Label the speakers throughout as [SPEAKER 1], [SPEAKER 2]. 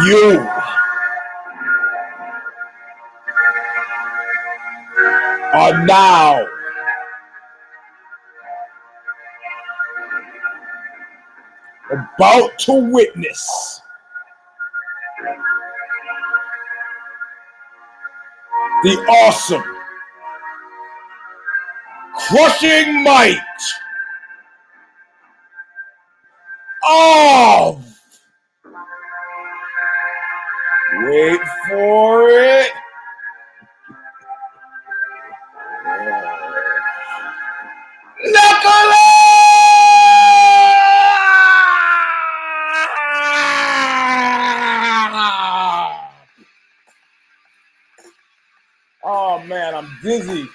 [SPEAKER 1] You are now about to witness the awesome, crushing might of, wait for it, KNUCKLE! Oh man, I'm dizzy.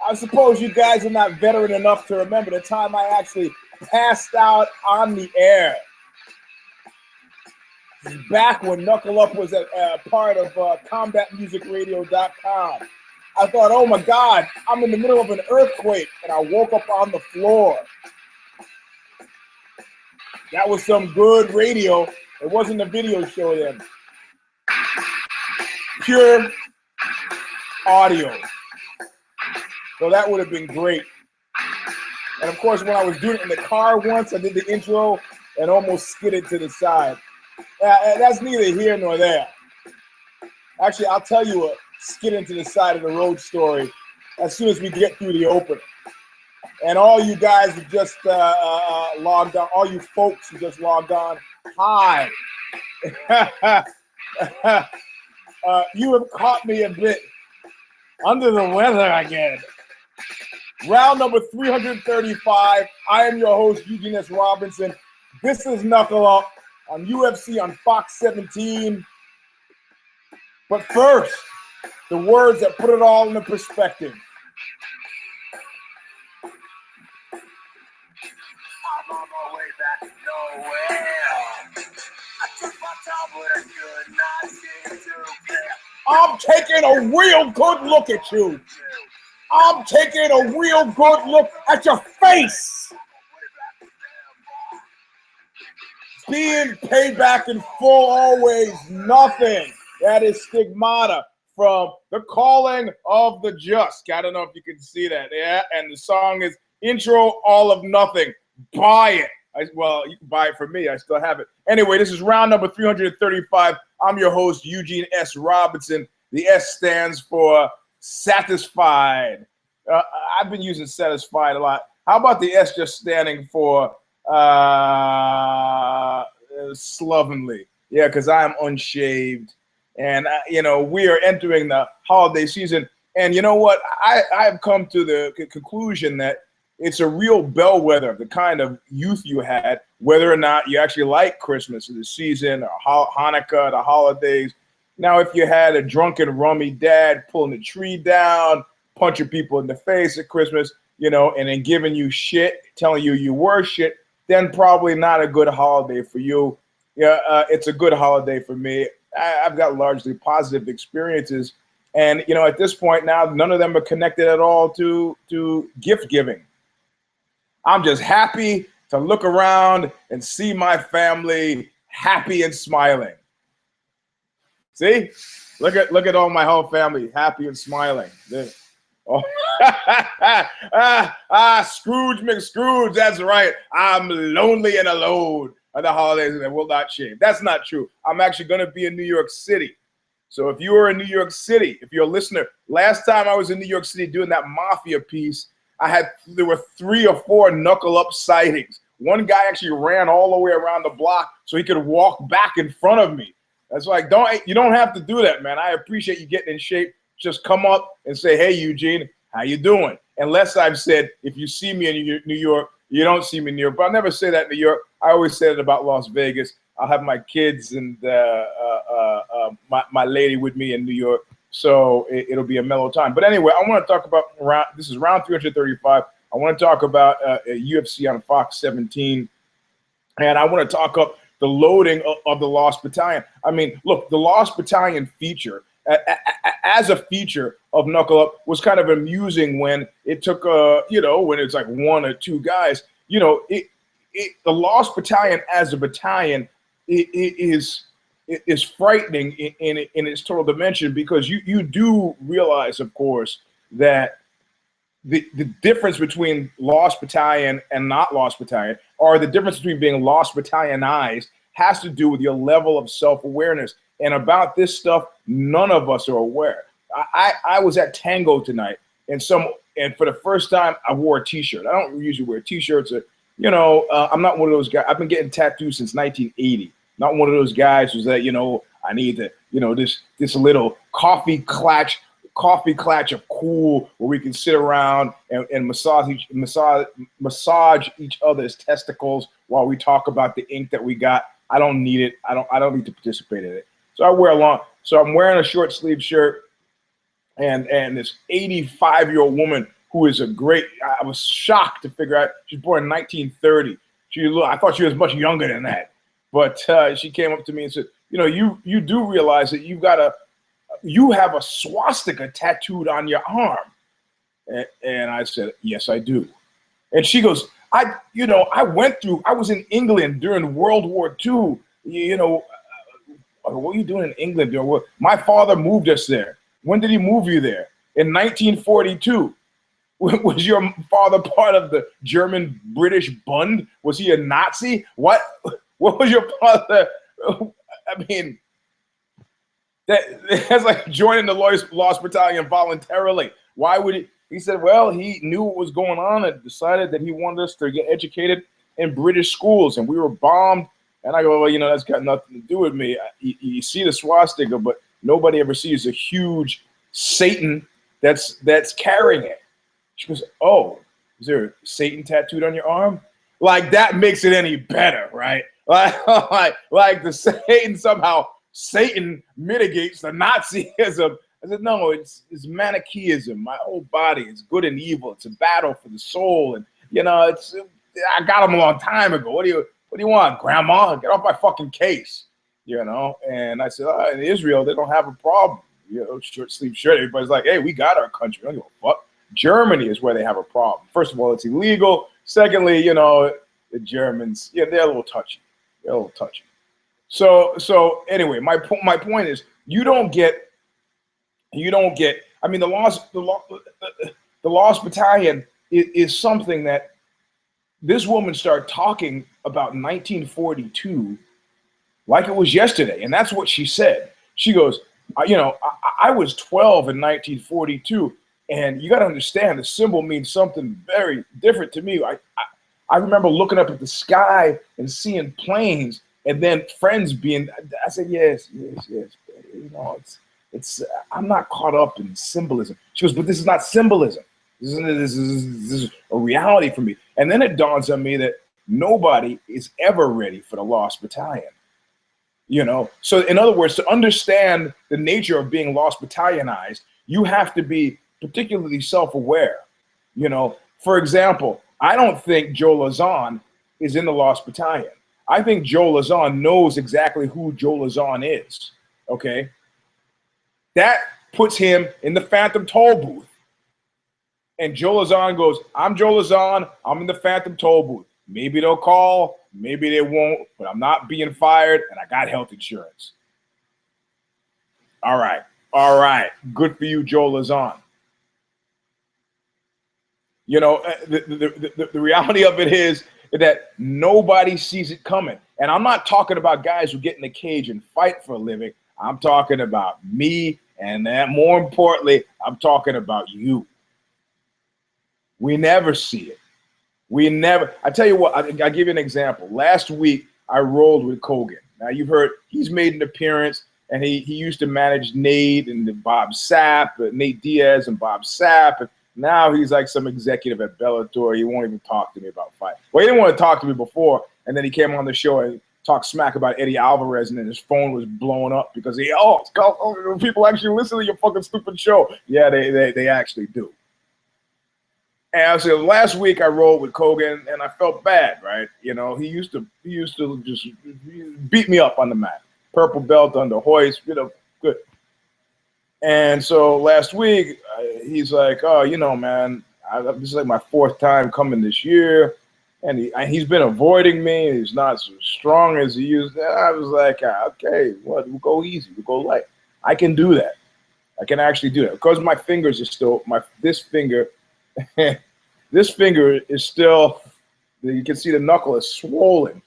[SPEAKER 1] I suppose you guys are not veteran enough to remember the time I actually passed out on the air. Back when Knuckle Up was a part of combatmusicradio.com. I thought, oh my God, I'm in the middle of an earthquake, and I woke up on the floor. That was some good radio. It wasn't a video show then. Pure audio. So that would have been great. And of course, when I was doing it in the car once, I did the intro and almost skidded to the side. That's neither here nor there. Actually, I'll tell you a skidding to the side of the road story as soon as we get through the opener. And all you guys who just logged on, all you folks who just logged on, hi. You have caught me a bit under the weather again. Round number 335. I am your host, Eugene S. Robinson. This is Knuckle Up on UFC on Fox 17. But first, the words that put it all into perspective. I'm on my way back to nowhere. I took my time, but I could not seem to get. I'm taking a real good look at you. I'm taking a real good look at your face. Being paid back in full, always nothing. That is Stigmata from The Calling of the Just. I don't know if you can see that. Yeah, and the song is Intro All of Nothing. Buy it. Well, you can buy it from me. I still have it. Anyway, this is round number 335. I'm your host, Eugene S. Robinson. The S stands for Satisfied. I've been using Satisfied a lot. How about the S just standing for slovenly? Yeah, because I am unshaved. And, you know, we are entering the holiday season. And you know what? I've come to the conclusion that it's a real bellwether of the kind of youth you had, whether or not you actually like Christmas or the season or Hanukkah, the holidays. Now, if you had a drunken, rummy dad pulling the tree down, punching people in the face at Christmas, you know, and then giving you shit, telling you you were shit, then probably not a good holiday for you. Yeah, it's a good holiday for me. I've got largely positive experiences. And, you know, at this point now, none of them are connected at all to gift giving. I'm just happy to look around and see my family happy and smiling. See? Look at all my whole family happy and smiling. Oh. Scrooge McScrooge, that's right. I'm lonely and alone on the holidays and I will not shave. That's not true. I'm actually going to be in New York City. So if you are in New York City, if you're a listener, last time I was in New York City doing that Mafia piece, there were 3 or 4 Knuckle Up sightings. One guy actually ran all the way around the block so he could walk back in front of me. That's like, you don't have to do that, man. I appreciate you getting in shape. Just come up and say, hey, Eugene, how you doing? Unless I've said, if you see me in New York, you don't see me in New York. But I'll never say that in New York. I always say it about Las Vegas. I'll have my kids and my lady with me in New York. So it'll be a mellow time. But anyway, I want to talk about this is round 335. I want to talk about UFC on Fox 17. And I want to talk up the loading of the Lost Battalion. I mean, look, the Lost Battalion feature, as a feature of Knuckle Up, was kind of amusing when it took, you know, when it's like 1 or 2 guys. You know, the Lost Battalion as a battalion is frightening in its total dimension, because you do realize, of course, that the difference between lost battalion and not lost battalion, or the difference between being lost battalionized, has to do with your level of self-awareness. And about this stuff, none of us are aware. I was at Tango tonight, and for the first time, I wore a T-shirt. I don't usually wear T-shirts. I'm not one of those guys. I've been getting tattoos since 1980. Not one of those guys who's that, I need to, this little coffee clutch of cool where we can sit around and massage each other's testicles while we talk about the ink that we got. I don't need it. I don't need to participate in it. So I'm wearing a short sleeve shirt, and this 85-year-old woman who is I was shocked to figure out she's born in 1930. I thought she was much younger than that. But she came up to me and said, you do realize that you have a swastika tattooed on your arm. And I said, yes, I do. And she goes, I was in England during World War II. What are you doing in England during World? My father moved us there. When did he move you there? In 1942. Was your father part of the German-British Bund? Was he a Nazi? What was your father? I mean, that's like joining the Lost Battalion voluntarily. Why would he? He said, well, he knew what was going on and decided that he wanted us to get educated in British schools, and we were bombed. And I go, well, that's got nothing to do with me. You see the swastika, but nobody ever sees a huge Satan that's carrying it. She goes, oh, is there a Satan tattooed on your arm? Like, that makes it any better, right? Like the Satan mitigates the Nazism. I said, no, it's Manichaeism. My whole body is good and evil. It's a battle for the soul. And, I got them a long time ago. What do you want, Grandma? Get off my fucking case, And I said, in Israel, they don't have a problem. Short sleeve shirt. Everybody's like, hey, we got our country. I don't give a fuck. Germany is where they have a problem. First of all, it's illegal. Secondly, the Germans, they're a little touchy. So anyway, my point is, you don't get. I mean, the Lost Battalion is something that this woman started talking about 1942 like it was yesterday, and that's what she said. She goes, I was 12 in 1942. And you got to understand, the symbol means something very different to me. I remember looking up at the sky and seeing planes, and then friends being. I said, yes. It's. I'm not caught up in symbolism. She goes, but this is not symbolism. This is a reality for me. And then it dawns on me that nobody is ever ready for the Lost Battalion. So in other words, to understand the nature of being Lost Battalionized, you have to be particularly self-aware. For example, I don't think Joe Lazan is in the Lost Battalion. I think Joe Lazan knows exactly who Joe Lazan is. Okay, that puts him in the Phantom Toll Booth, and Joe Lazan goes, "I'm Joe Lazan. I'm in the Phantom Toll Booth. Maybe they'll call, maybe they won't, but I'm not being fired, and I got health insurance." All right, good for you, Joe Lazan. The reality of it is that nobody sees it coming. And I'm not talking about guys who get in the cage and fight for a living. I'm talking about me, and more importantly, I'm talking about you. We never see it. I tell you what, I'll give you an example. Last week, I rolled with Kogan. Now, you've heard he's made an appearance, and he used to manage Nate and Bob Sapp, Nate Diaz and Bob Sapp. And now he's like some executive at Bellator. He won't even talk to me about fight. Well, he didn't want to talk to me before, and then he came on the show and talked smack about Eddie Alvarez, and then his phone was blowing up because people actually listen to your fucking stupid show. Yeah, they actually do. And so last week I rolled with Kogan, and I felt bad, right? He used to just beat me up on the mat. Purple belt under hoist, good. And so last week, he's like, oh, man, this is like my fourth time coming this year. he's been avoiding me. He's not so strong as he used to. I was like, okay, what? We'll go easy. We'll go light. I can do that. I can actually do that because my fingers are still this finger. This finger is still. You can see the knuckle is swollen.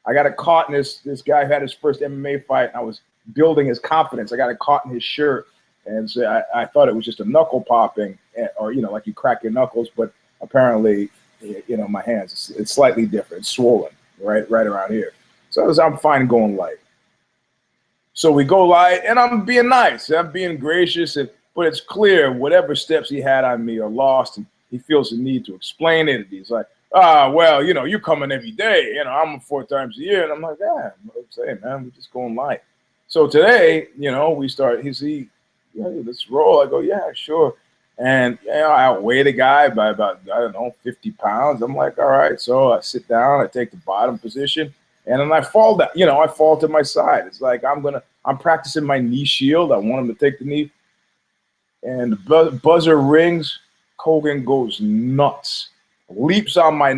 [SPEAKER 1] I got it caught in this guy who had his first MMA fight. And I was building his confidence. I got it caught in his shirt, and so I thought it was just a knuckle popping, or like you crack your knuckles, but apparently, my hands it's slightly different. It's swollen right around here. So I'm fine going light. So we go light, and I'm being nice. I'm being gracious, but it's clear whatever steps he had on me are lost, and he feels the need to explain it. And he's like, well, you're coming every day. I'm 4 times a year. And I'm like, yeah, I'm saying, man, we're just going light. So today, we start, let's roll. I go, yeah, sure. And, I outweigh the guy by about, 50 pounds. I'm like, all right. So I sit down, I take the bottom position, and then I fall down. I fall to my side. It's like I'm practicing my knee shield. I want him to take the knee. And the buzzer rings. Kogan goes nuts. Leaps on my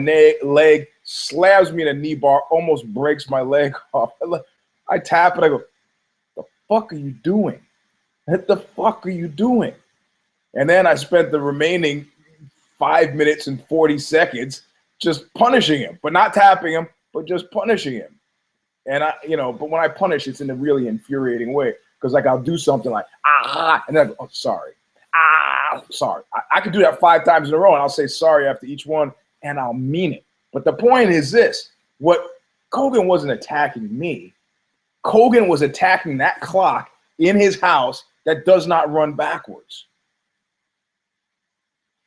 [SPEAKER 1] leg, slams me in a knee bar, almost breaks my leg off. I tap it. I go, the fuck are you doing? What the fuck are you doing? And then I spent the remaining 5 minutes and 40 seconds just punishing him, but not tapping him, but just punishing him. And but when I punish, it's in a really infuriating way. Because I'll do something like, and then I go, oh, sorry. Sorry. I could do that 5 times in a row, and I'll say sorry after each one, and I'll mean it. But the point is this: Kogan wasn't attacking me. Kogan was attacking that clock in his house that does not run backwards.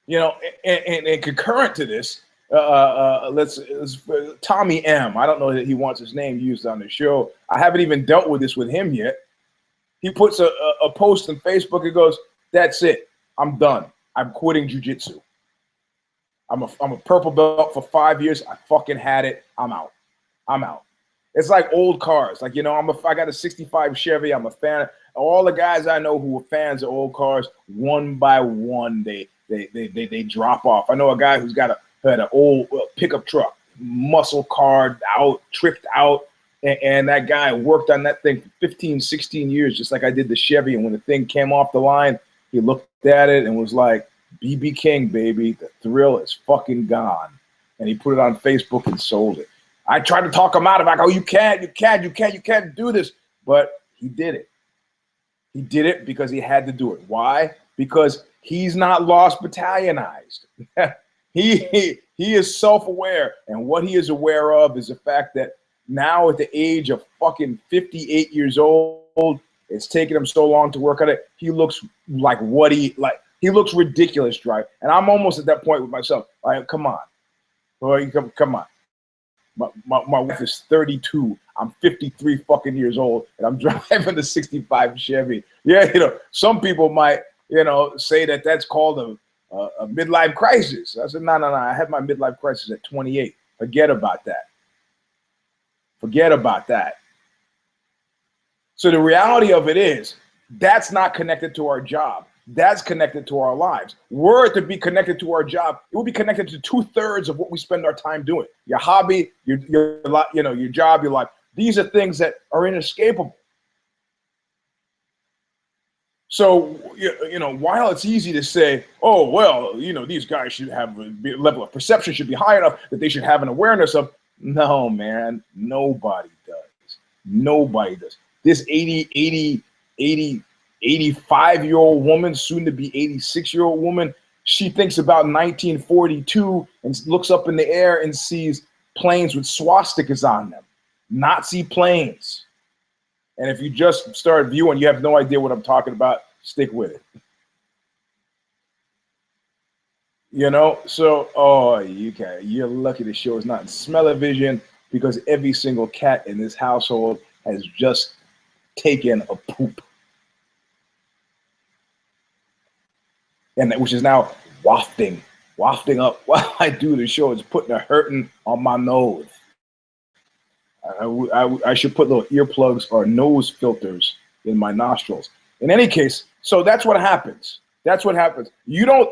[SPEAKER 1] And concurrent to this, let's Tommy M. I don't know that he wants his name used on the show. I haven't even dealt with this with him yet. He puts a post on Facebook and goes, "That's it. I'm done. I'm quitting jiu-jitsu. I'm a purple belt for 5 years. I fucking had it. I'm out. I'm out." It's like old cars. Like, I got a 65 Chevy. I'm a fan. All the guys I know who are fans of old cars, one by one, they drop off. I know a guy who's had an old pickup truck, muscle carved out, tricked out. And that guy worked on that thing for 15, 16 years, just like I did the Chevy. And when the thing came off the line, he looked at it and was like, BB King, baby, the thrill is fucking gone. And he put it on Facebook and sold it. I tried to talk him out of it. I go, you can't do this. But he did it. He did it because he had to do it. Why? Because he's not lost battalionized. He is self-aware. And what he is aware of is the fact that now at the age of fucking 58 years old, it's taken him so long to work on it. He looks like he looks ridiculous, Drive. And I'm almost at that point with myself. Like, come on. Boy, come on. My wife is 32. I'm 53 fucking years old, and I'm driving the 65 Chevy. Yeah, some people might, say that that's called a midlife crisis. I said, no. I had my midlife crisis at 28. Forget about that. Forget about that. So the reality of it is, that's not connected to our job. That's connected to our lives. Were it to be connected to our job, it would be connected to 2/3 of what we spend our time doing. Your hobby, your job, your life. These are things that are inescapable. So, while it's easy to say, oh, well, these guys should have a level of perception should be high enough that they should have an awareness of. No, man, nobody does. Nobody does. This 85-year-old woman, soon to be 86-year-old woman, she thinks about 1942 and looks up in the air and sees planes with swastikas on them, Nazi planes. And if you just start viewing, you have no idea what I'm talking about, stick with it. So, you're lucky the show is not in smell-o-vision, because every single cat in this household has just taken a poop. And which is now wafting up while I do the show. It's putting a hurting on my nose. I should put little earplugs or nose filters in my nostrils. In any case, so that's what happens. That's what happens. You don't,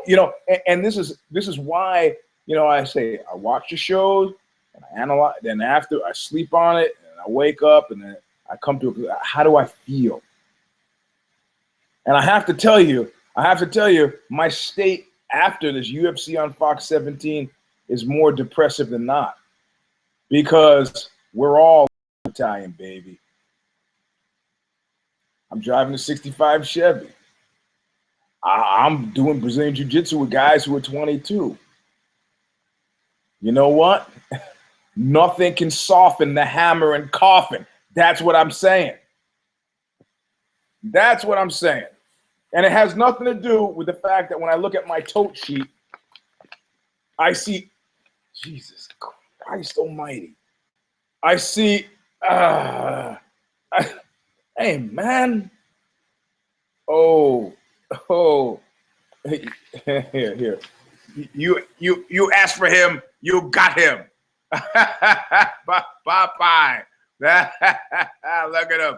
[SPEAKER 1] and this is why, I say I watch the shows, and I analyze. Then after I sleep on it, and I wake up, and then I come to how do I feel? And I have to tell you, my state after this UFC on Fox 17 is more depressive than not, because we're all Italian, baby. I'm driving a 65 Chevy. I'm doing Brazilian Jiu-Jitsu with guys who are 22. You know what? Nothing can soften the hammer and coffin. That's what I'm saying. That's what I'm saying. And it has nothing to do with the fact that when I look at my tote sheet, I see, Jesus Christ almighty. I see, hey, man. Oh, here. You asked for him, you got him. Bye. Look at him.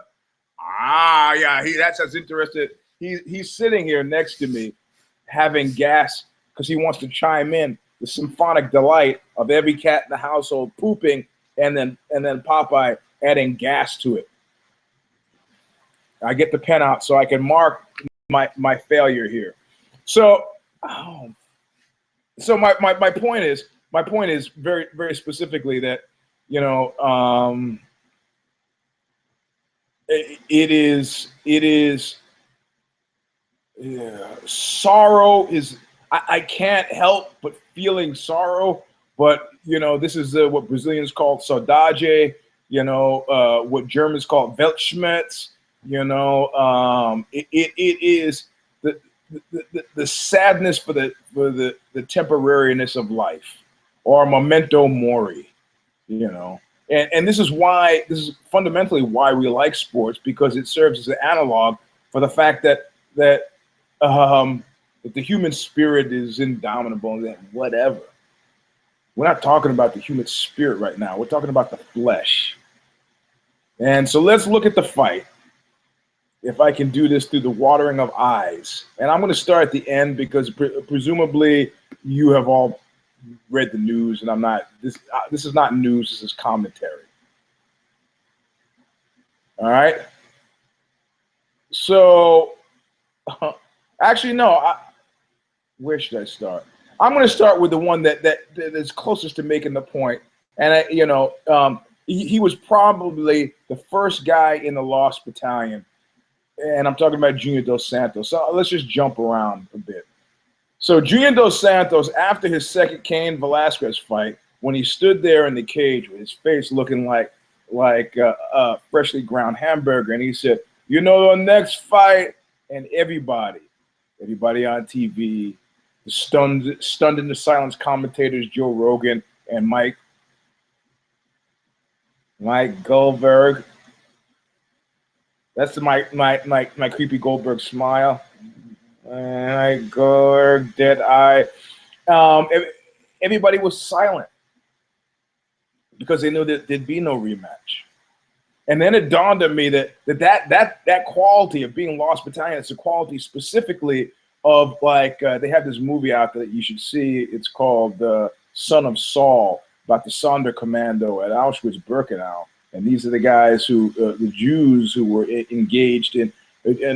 [SPEAKER 1] Yeah, that's interested. He's sitting here next to me, having gas because he wants to chime in the symphonic delight of every cat in the household pooping, and then Popeye adding gas to it. I get the pen out so I can mark my failure here. So, my point is very, very specifically that, you know, it is sorrow is, I can't help but feeling sorrow, but you know, this is what Brazilians call saudade, you know, what Germans call Weltschmerz, you know, it is the sadness for the temporariness of life, or memento mori, you know. And this is fundamentally why we like sports, because it serves as an analog for the fact that the human spirit is indomitable and that whatever. We're not talking about the human spirit right now. We're talking about the flesh. And so let's look at the fight. If I can do this through the watering of eyes. And I'm going to start at the end because presumably you have all read the news, and I'm not, this is not news, this is commentary. All right. So actually, no, where should I start? I'm going to start with the one that is closest to making the point. And he was probably the first guy in the Lost Battalion. And I'm talking about Junior Dos Santos. So let's just jump around a bit. So Junior Dos Santos, after his second Cain Velasquez fight, when he stood there in the cage with his face looking like a freshly ground hamburger, and he said, "You know, the next fight," and everybody on TV, the stunned into silence commentators, Joe Rogan and Mike Goldberg. That's my creepy Goldberg smile. Mike Goldberg, dead eye. Everybody was silent because they knew that there'd be no rematch. And then it dawned on me that quality of being Lost Battalion, it's a quality specifically of, like, they have this movie out there that you should see. It's called Son of Saul, about the Sonderkommando at Auschwitz-Birkenau. And these are the guys who, the Jews who were engaged in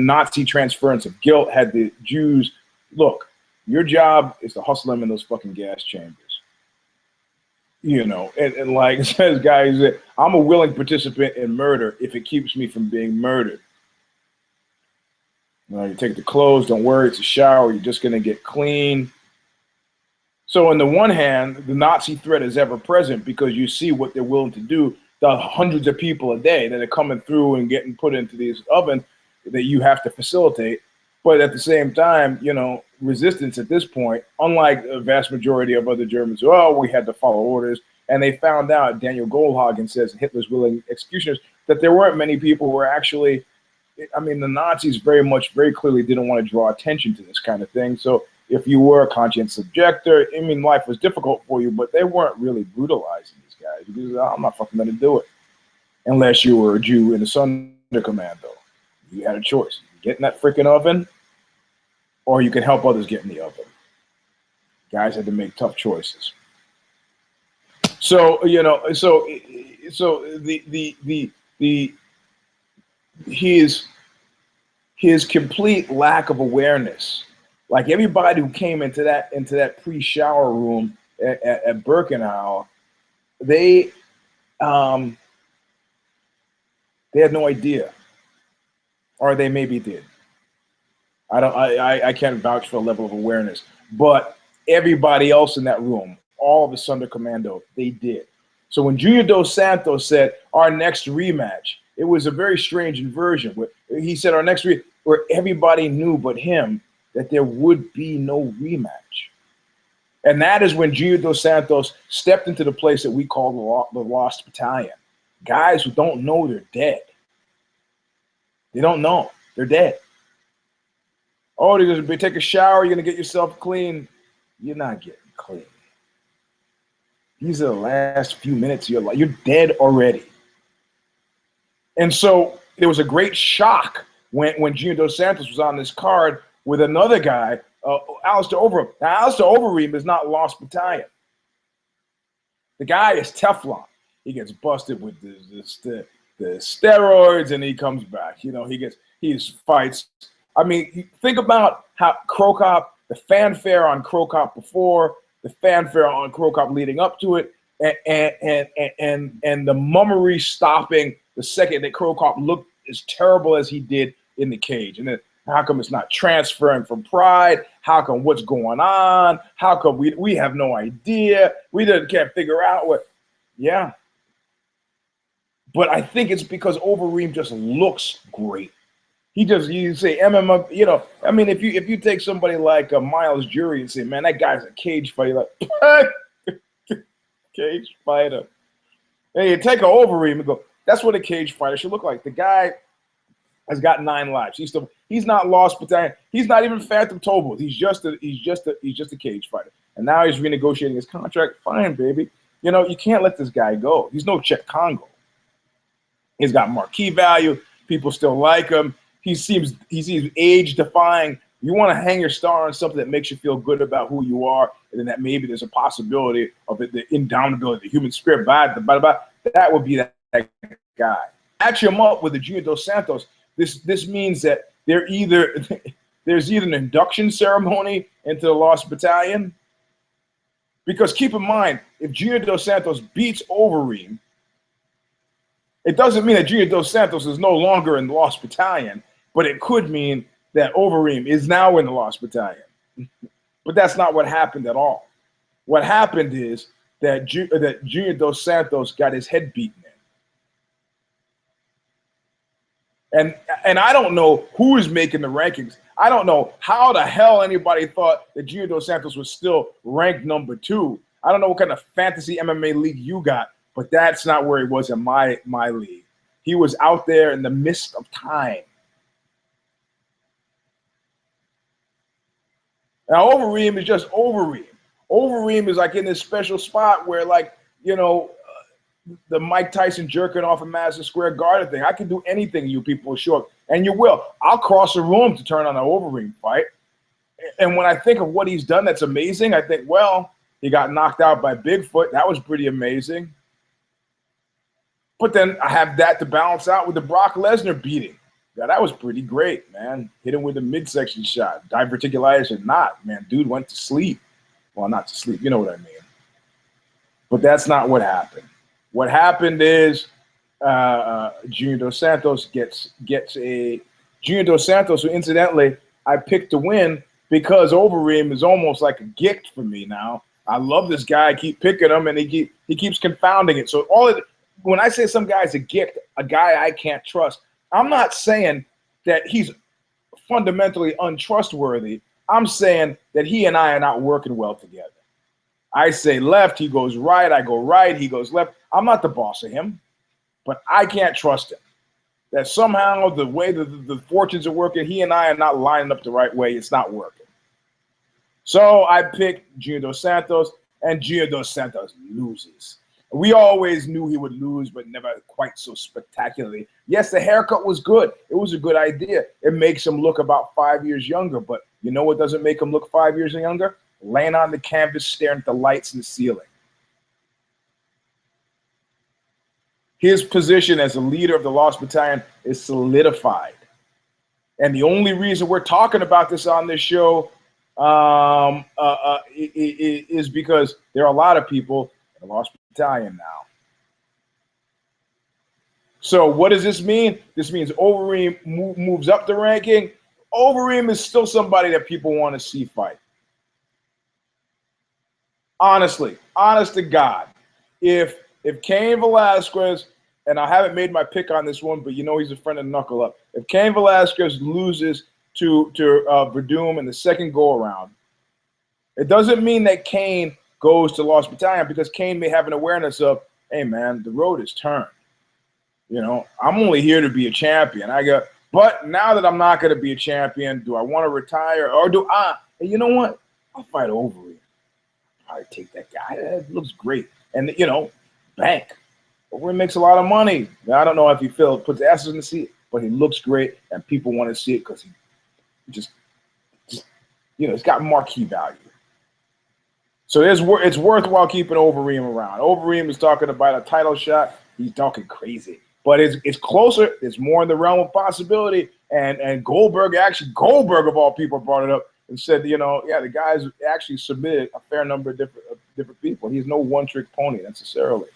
[SPEAKER 1] Nazi transference of guilt, had the Jews, look, your job is to hustle them in those fucking gas chambers. You know, and like says guys, I'm a willing participant in murder if it keeps me from being murdered. You know, you take the clothes, don't worry, it's a shower, you're just going to get clean. So on the one hand, the Nazi threat is ever present because you see what they're willing to do. The hundreds of people a day that are coming through and getting put into these ovens that you have to facilitate. But at the same time, you know, resistance at this point, unlike a vast majority of other Germans, we had to follow orders. And they found out, Daniel Goldhagen says, Hitler's willing executioners, that there weren't many people who were actually, I mean, the Nazis very clearly didn't want to draw attention to this kind of thing. So if you were a conscientious objector, I mean, life was difficult for you, but they weren't really brutalizing these guys because I'm not fucking going to do it unless you were a Jew in the Sonderkommando. You had a choice. Get in that freaking oven, or you can help others get in the oven. Guys had to make tough choices. So you know, so the his complete lack of awareness, like everybody who came into that pre-shower room at Birkenau, they they had no idea, or they maybe did. I can't vouch for a level of awareness, but everybody else in that room, all of the Thunder Commando, they did. So when Junior Dos Santos said our next rematch, it was a very strange inversion. He said our next rematch, where everybody knew but him that there would be no rematch. And that is when Junior Dos Santos stepped into the place that we call the Lost Battalion. Guys who don't know they're dead. They don't know. They're dead. Oh, you're going to take a shower, you're going to get yourself clean. You're not getting clean. These are the last few minutes of your life. You're dead already. And so there was a great shock when Junior Dos Santos was on this card with another guy, Alistair Overeem. Now, Alistair Overeem is not Lost Battalion. The guy is Teflon. He gets busted with the steroids, and he comes back. You know, he fights. I mean, think about how Cro Cop, the fanfare on Cro Cop before, the fanfare on Cro Cop leading up to it, and the mummery stopping the second that Cro Cop looked as terrible as he did in the cage. And then how come it's not transferring from Pride? How come what's going on? How come we have no idea? We can't figure out what. Yeah. But I think it's because Overeem just looks great. You say MMA, you know, I mean, if you take somebody like Miles Jury and say, man, that guy's a cage fighter, like, cage fighter. And you take an Overeem and go, that's what a cage fighter should look like. The guy has got 9 lives. He's not Lost Battalion. He's not even Phantom Tobo. He's just a cage fighter. And now he's renegotiating his contract. Fine, baby. You know, you can't let this guy go. He's no Chet Congo. He's got marquee value. People still like him. He seems age defying. You want to hang your star on something that makes you feel good about who you are, and then that maybe there's a possibility of it, the indomitability, the human spirit. That would be that guy. Match him up with the Junior Dos Santos. This means that there's either an induction ceremony into the Lost Battalion, because keep in mind, if Junior Dos Santos beats Overeem, it doesn't mean that Junior Dos Santos is no longer in the Lost Battalion, but it could mean that Overeem is now in the Lost Battalion. But that's not what happened at all. What happened is that Junior Dos Santos got his head beaten in. And I don't know who is making the rankings. I don't know how the hell anybody thought that Junior Dos Santos was still ranked number 2. I don't know what kind of fantasy MMA league you got, but that's not where he was in my league. He was out there in the mist of time. Now, Overeem is just Overeem. Overeem is like in this special spot where, like, you know, the Mike Tyson jerking off a Madison Square Garden thing. I can do anything you people show, and you will. I'll cross a room to turn on an Overeem fight. And when I think of what he's done that's amazing, I think, well, he got knocked out by Bigfoot. That was pretty amazing. But then I have that to balance out with the Brock Lesnar beating. Yeah, that was pretty great, man. Hit him with a midsection shot. Diverticulitis or not, man. Dude went to sleep. Well, not to sleep. You know what I mean. But that's not what happened. What happened is Junior Dos Santos gets a Junior Dos Santos, who incidentally I picked to win because Overeem is almost like a gift for me now. I love this guy. I keep picking him, and he keeps confounding it. So when I say some guy's a gift, a guy I can't trust, I'm not saying that he's fundamentally untrustworthy. I'm saying that he and I are not working well together. I say left, he goes right. I go right, he goes left. I'm not the boss of him, but I can't trust him. That somehow the way the fortunes are working, he and I are not lining up the right way. It's not working. So I picked Junior Dos Santos, and Junior Dos Santos loses. We always knew he would lose, but never quite so spectacularly. Yes, the haircut was good. It was a good idea. It makes him look about 5 years younger, but you know what doesn't make him look 5 years younger? Laying on the canvas, staring at the lights in the ceiling. His position as a leader of the Lost Battalion is solidified. And the only reason we're talking about this on this show is because there are a lot of people in the Lost Battalion now. So what does this mean? This means Overeem moves up the ranking. Overeem is still somebody that people want to see fight. Honestly, honest to God, if Cain Velasquez, and I haven't made my pick on this one, but you know he's a friend of Knuckle Up. If Cain Velasquez loses to Verdum in the second go around, it doesn't mean that Cain goes to Lost Battalion, because Cain may have an awareness of, hey man, the road is turned. You know, I'm only here to be a champion. But now that I'm not going to be a champion, do I want to retire, or do I? Hey, you know what? I'll fight Overeem. I'll take that guy. That looks great, and you know, bank. Overeem makes a lot of money. Now, I don't know if he puts asses in the seat, but he looks great, and people want to see it because he just you know, it's got marquee value. So it's worthwhile keeping Overeem around. Overeem is talking about a title shot. He's talking crazy. But it's closer. It's more in the realm of possibility. And Goldberg of all people brought it up and said, you know, yeah, the guy's actually submitted a fair number of different people. He's no one-trick pony necessarily.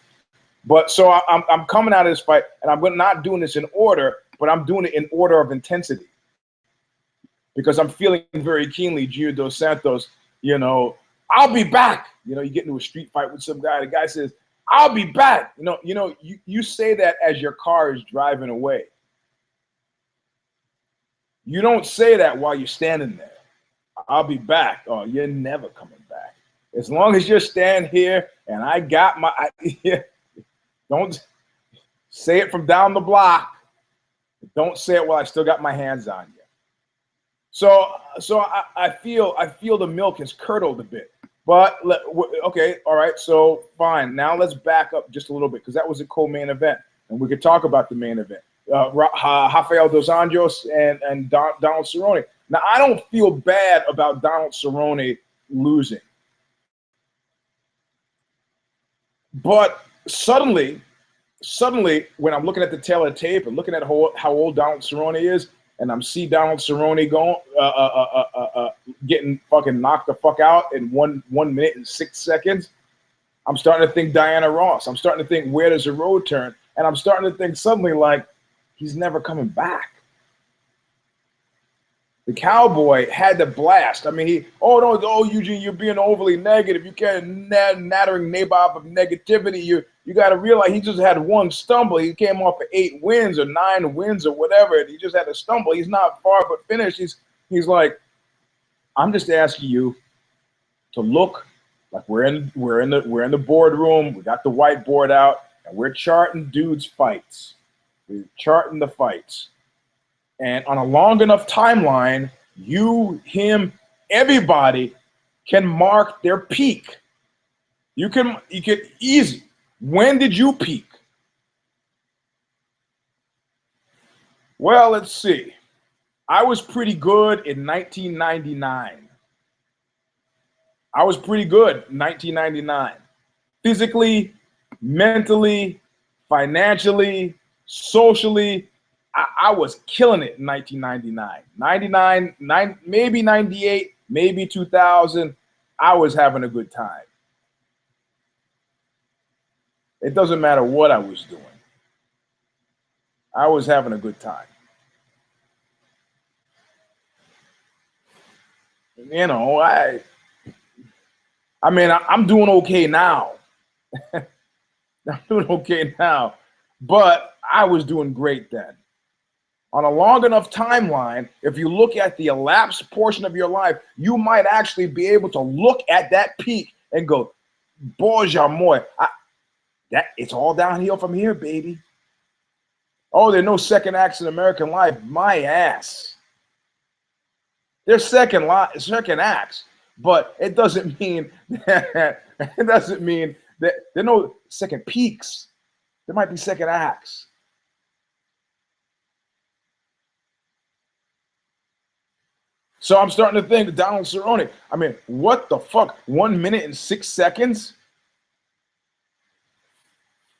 [SPEAKER 1] But so I'm coming out of this fight, and I'm not doing this in order, but I'm doing it in order of intensity. Because I'm feeling very keenly, Gio Dos Santos, you know, I'll be back. You know, you get into a street fight with some guy, the guy says, I'll be back. You say that as your car is driving away. You don't say that while you're standing there. I'll be back. Oh, you're never coming back. As long as you're standing here and I got my, don't say it from down the block. Don't say it while I still got my hands on you. So I feel the milk has curdled a bit. But okay, all right, so fine. Now let's back up just a little bit, because that was a co-main event, and we could talk about the main event. Rafael dos Anjos and Donald Cerrone. Now, I don't feel bad about Donald Cerrone losing. But suddenly, when I'm looking at the tail of the tape and looking at how old Donald Cerrone is, and I'm see Donald Cerrone going, getting fucking knocked the fuck out in 1 minute and 6 seconds, I'm starting to think Diana Ross. I'm starting to think, where does the road turn? And I'm starting to think suddenly, like, he's never coming back. The Cowboy had the blast. I mean, Eugene, you're being overly negative. You can't nattering nabob of negativity. You got to realize he just had one stumble. He came off of 8 wins or 9 wins or whatever. And he just had a stumble. He's not far but finished. He's like, I'm just asking you to look like we're in the boardroom. We got the whiteboard out and we're charting dudes' fights. We're charting the fights. And on a long enough timeline, you, him, everybody can mark their peak. You can easy. When did you peak? Well, let's see. I was pretty good in 1999. I was pretty good in 1999. Physically, mentally, financially, socially, I was killing it in 1999. Maybe 98, maybe 2000. I was having a good time. It doesn't matter what I was doing. I was having a good time. You know, I mean, I'm doing okay now. I'm doing okay now. But I was doing great then. On a long enough timeline, if you look at the elapsed portion of your life, you might actually be able to look at that peak and go, Boja moi, it's all downhill from here, baby. Oh, there are no second acts in American life. My ass. There's second acts, but it doesn't mean that there are no second peaks. There might be second acts. So I'm starting to think Donald Cerrone. I mean, what the fuck? 1 minute and 6 seconds?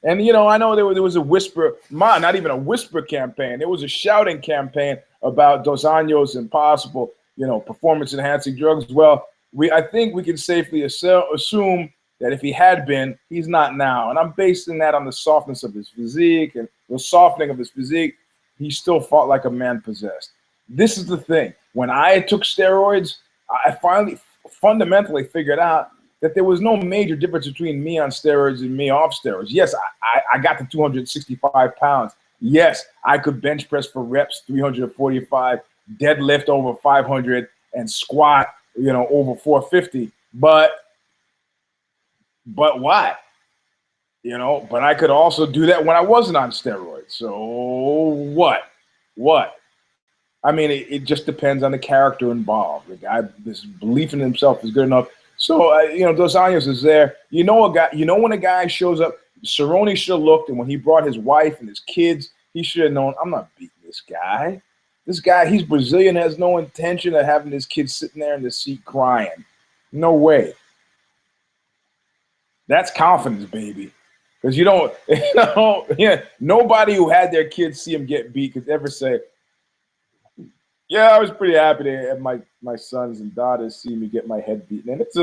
[SPEAKER 1] And, you know, I know there was a whisper, not even a whisper campaign. There was a shouting campaign about Dos Anjos and possible, you know, performance-enhancing drugs. Well, I think we can safely assume that if he had been, he's not now. And I'm basing that on the softness of his physique and the softening of his physique. He still fought like a man possessed. This is the thing. When I took steroids, I finally fundamentally figured out that there was no major difference between me on steroids and me off steroids. Yes, I got to 265 pounds. Yes, I could bench press for reps 345, deadlift over 500, and squat, you know, over 450. But what? You know, but I could also do that when I wasn't on steroids. So what? I mean, it just depends on the character involved. The guy, this belief in himself is good enough. So, you know, Dos Anjos is there. You know, when a guy shows up, Cerrone should have looked, and when he brought his wife and his kids, he should have known, I'm not beating this guy. This guy, he's Brazilian, has no intention of having his kids sitting there in the seat crying. No way. That's confidence, baby. Because you know, yeah, nobody who had their kids see him get beat could ever say, yeah, I was pretty happy to have my sons and daughters see me get my head beaten. And it's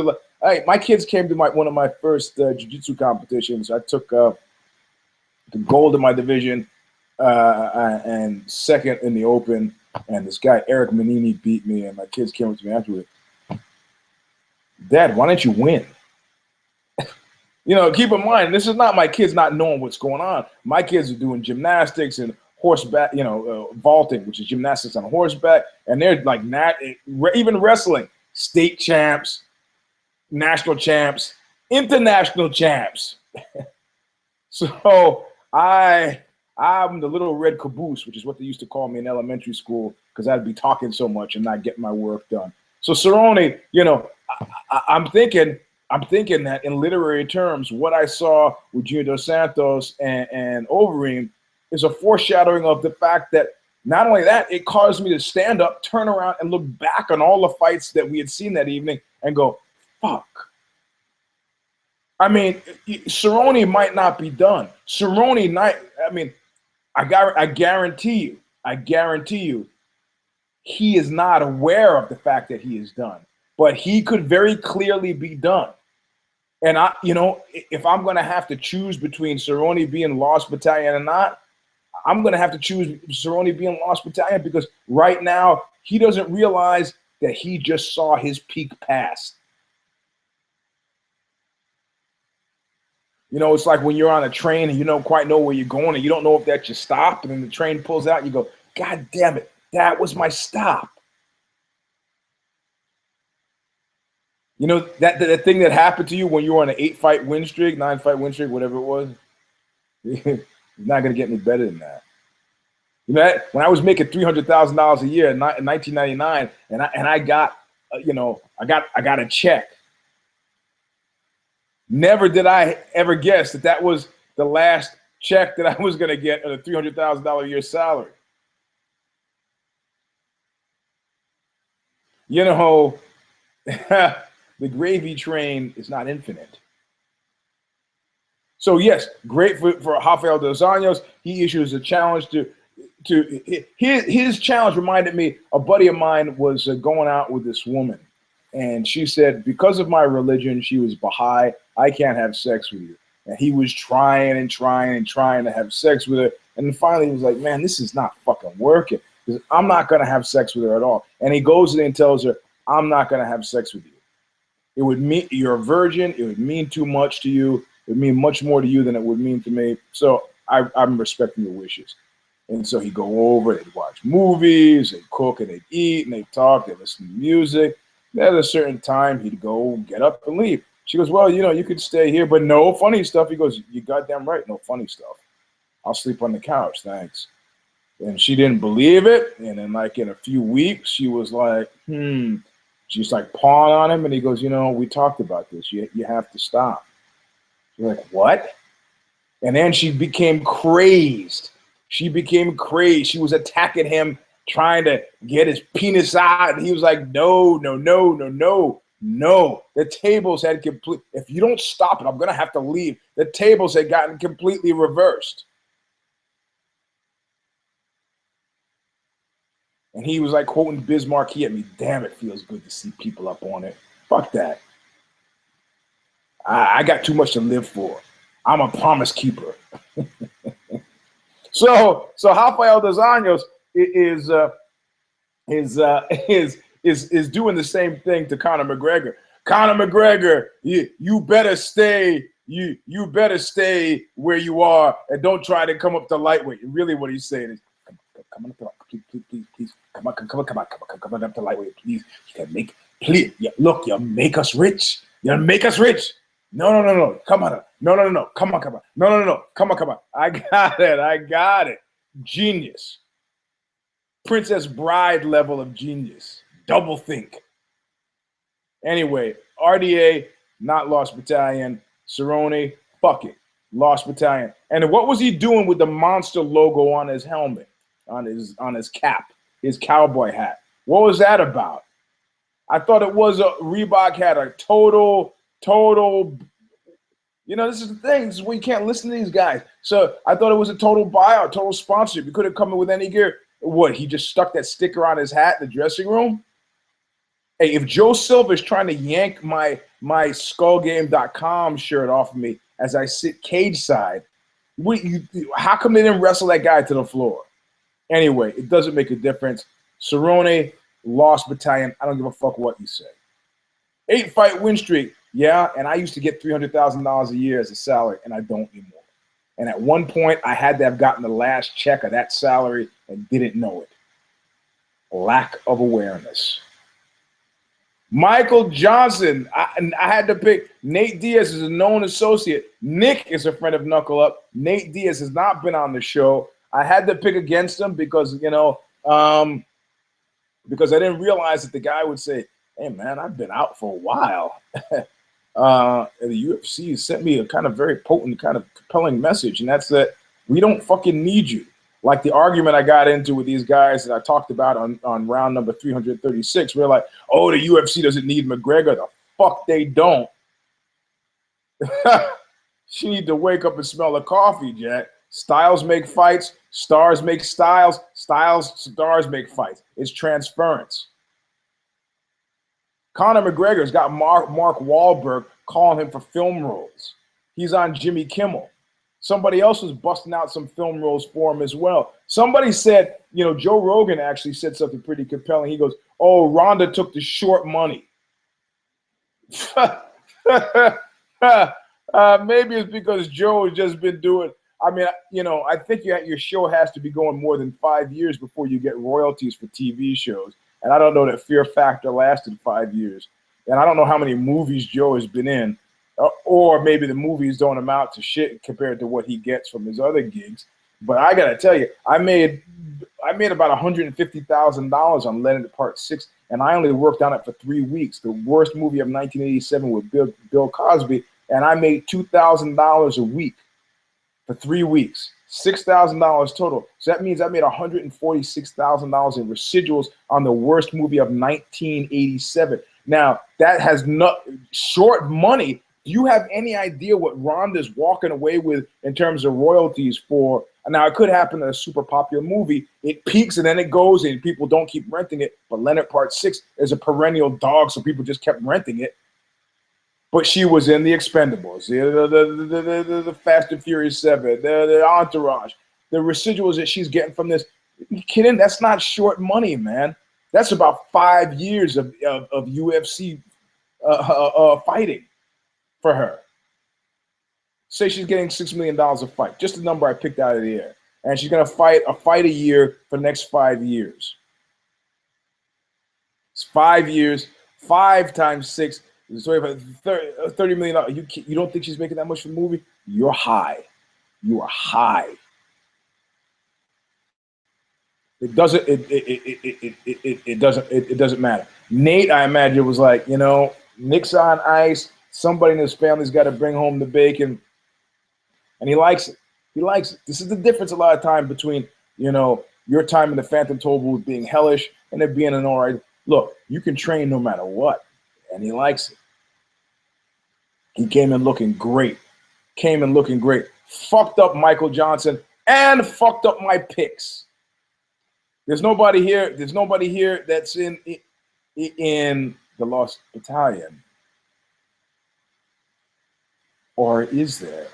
[SPEAKER 1] my kids came to one of my first jiu-jitsu competitions. I took the gold in my division and second in the open. And this guy, Eric Manini, beat me. And my kids came up to me afterwards. Dad, why don't you win? You know, keep in mind, this is not my kids not knowing what's going on. My kids are doing gymnastics and horseback, you know, vaulting, which is gymnastics on horseback, and they're like even wrestling, state champs, national champs, international champs. So I'm the little red caboose, which is what they used to call me in elementary school, because I'd be talking so much and not getting my work done. So Cerrone, you know, I'm thinking that in literary terms, what I saw with Junior Dos Santos and Overeem is a foreshadowing of the fact that not only that, it caused me to stand up, turn around, and look back on all the fights that we had seen that evening and go, fuck. I mean, Cerrone might not be done. I guarantee you, he is not aware of the fact that he is done, but he could very clearly be done. And you know, if I'm going to have to choose between Cerrone being Lost Battalion or not, I'm going to have to choose Cerrone being Lost Battalion, because right now he doesn't realize that he just saw his peak pass. You know, it's like when you're on a train and you don't quite know where you're going and you don't know if that's your stop, and then the train pulls out and you go, God damn it, that was my stop. You know, that thing that happened to you when you were on an 8-fight win streak, 9-fight win streak, whatever it was. It's not going to get any better than that. You know, when I was making $300,000 a year in 1999, and I got, you know, I got a check. Never did I ever guess that was the last check that I was going to get at a $300,000 a year salary. You know, the gravy train is not infinite. So yes, great for Rafael Dos Anjos. He issues a challenge to his challenge reminded me, a buddy of mine was going out with this woman, and she said, because of my religion, she was Baha'i, I can't have sex with you. And he was trying to have sex with her, and then finally he was like, man, this is not fucking working, because I'm not going to have sex with her at all. And he goes in and tells her, I'm not going to have sex with you. It would mean you're a virgin. It would mean too much to you. It would mean much more to you than it would mean to me. So I'm respecting your wishes. And so he'd go over, they'd watch movies, they'd cook and they'd eat and they'd talk, they'd listen to music. And at a certain time, he'd go get up and leave. She goes, well, you know, you could stay here, but no funny stuff. He goes, you goddamn right, no funny stuff. I'll sleep on the couch, thanks. And she didn't believe it. And then like in a few weeks, she was like, She's like pawing on him, and he goes, you know, we talked about this. You have to stop. She's like, what? And then she became crazed. She was attacking him, trying to get his penis out. And he was like, no, No, the tables had complete. If you don't stop it, I'm gonna have to leave. The tables had gotten completely reversed. And he was like quoting Bismarck. He at me, damn, it feels good to see people up on it. Fuck that. I got too much to live for. I'm a promise keeper. So Rafael dos Anjos is doing the same thing to Conor McGregor. Conor McGregor, you better stay. You better stay where you are and don't try to come up to lightweight. Really, what he's saying is, come on up to lightweight, please. Come on up to lightweight, please. You can make, please. Look, you make us rich. You make us rich. No. Come on. No. Come on. No. Come on. I got it. Genius. Princess Bride level of genius. Double think. Anyway, RDA, not Lost Battalion. Cerrone, fuck it. Lost Battalion. And what was he doing with the monster logo on his helmet, on his cap, his cowboy hat? What was that about? I thought it was Reebok had a total, this is the thing. This is where you can't listen to these guys. So I thought it was a total buyout, total sponsorship. You could have come in with any gear. What, he just stuck that sticker on his hat in the dressing room? Hey, if Joe Silva is trying to yank my skullgame.com shirt off of me as I sit cage side, how come they didn't wrestle that guy to the floor? Anyway, it doesn't make a difference. Cerrone, Lost Battalion. I don't give a fuck what you say. 8-fight win streak. Yeah, and I used to get $300,000 a year as a salary, and I don't anymore. And at one point, I had to have gotten the last check of that salary and didn't know it. Lack of awareness. Michael Johnson. I had to pick. Nate Diaz is a known associate. Nick is a friend of Knuckle Up. Nate Diaz has not been on the show. I had to pick against him because, because I didn't realize that the guy would say, hey, man, I've been out for a while. The UFC sent me a kind of very potent, kind of compelling message, and that's that we don't fucking need you. Like the argument I got into with these guys that I talked about on round number 336, we're like, oh, the UFC doesn't need McGregor. The fuck they don't. She need to wake up and smell the coffee, Jack. Styles make fights. Stars make styles. Stars make fights. It's transference. Conor McGregor's got Mark Wahlberg calling him for film roles. He's on Jimmy Kimmel. Somebody else was busting out some film roles for him as well. Somebody said, Joe Rogan actually said something pretty compelling. He goes, oh, Ronda took the short money. Maybe it's because Joe has just been doing, I think your show has to be going more than 5 years before you get royalties for TV shows. And I don't know that Fear Factor lasted 5 years. And I don't know how many movies Joe has been in. Or maybe the movies don't amount to shit compared to what he gets from his other gigs. But I got to tell you, I made about $150,000 on Leonard Part 6, and I only worked on it for 3 weeks. The worst movie of 1987 with Bill Cosby, and I made $2,000 a week for 3 weeks. $6,000 total. So that means I made $146,000 in residuals on the worst movie of 1987. Now, that has not short money. Do you have any idea what Ronda's walking away with in terms of royalties for? Now, it could happen in a super popular movie. It peaks and then it goes and people don't keep renting it. But Leonard Part 6 is a perennial dog, so people just kept renting it. But she was in The Expendables, the Fast and Furious 7, the Entourage. The residuals that she's getting from this, you kidding? That's not short money, man. That's about 5 years of UFC fighting for her. Say she's getting $6 million a fight, just a number I picked out of the air. And she's going to fight a year for the next 5 years. It's 5 years, 5 times 6. So $30 million. You don't think she's making that much for the movie? You're high. You are high. It doesn't matter. Nate, I imagine, was like, Nick's on ice. Somebody in his family's got to bring home the bacon, and he likes it. He likes it. This is the difference a lot of time between, your time in the Phantom Toll booth being hellish and it being an all right. Look, you can train no matter what. and he likes it. He came in looking great. Fucked up Michael Johnson and fucked up my picks. There's nobody here that's in the Lost Battalion. Or is there?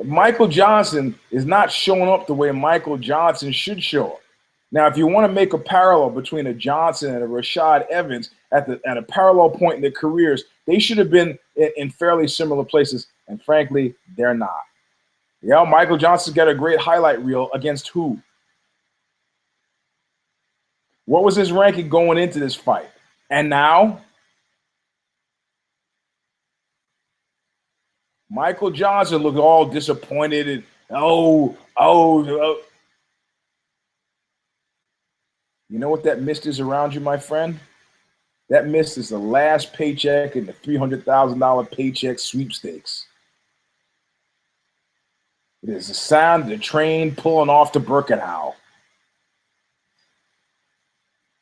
[SPEAKER 1] Michael Johnson is not showing up the way Michael Johnson should show up. Now, if you want to make a parallel between a Johnson and a Rashad Evans at a parallel point in their careers, they should have been in fairly similar places, and frankly, they're not. Yeah, Michael Johnson's got a great highlight reel against who? What was his ranking going into this fight? And now? Michael Johnson looked all disappointed and oh. You know what that mist is around you, my friend? That mist is the last paycheck in the $300,000 paycheck sweepstakes. It is the sound of the train pulling off to Birkenau.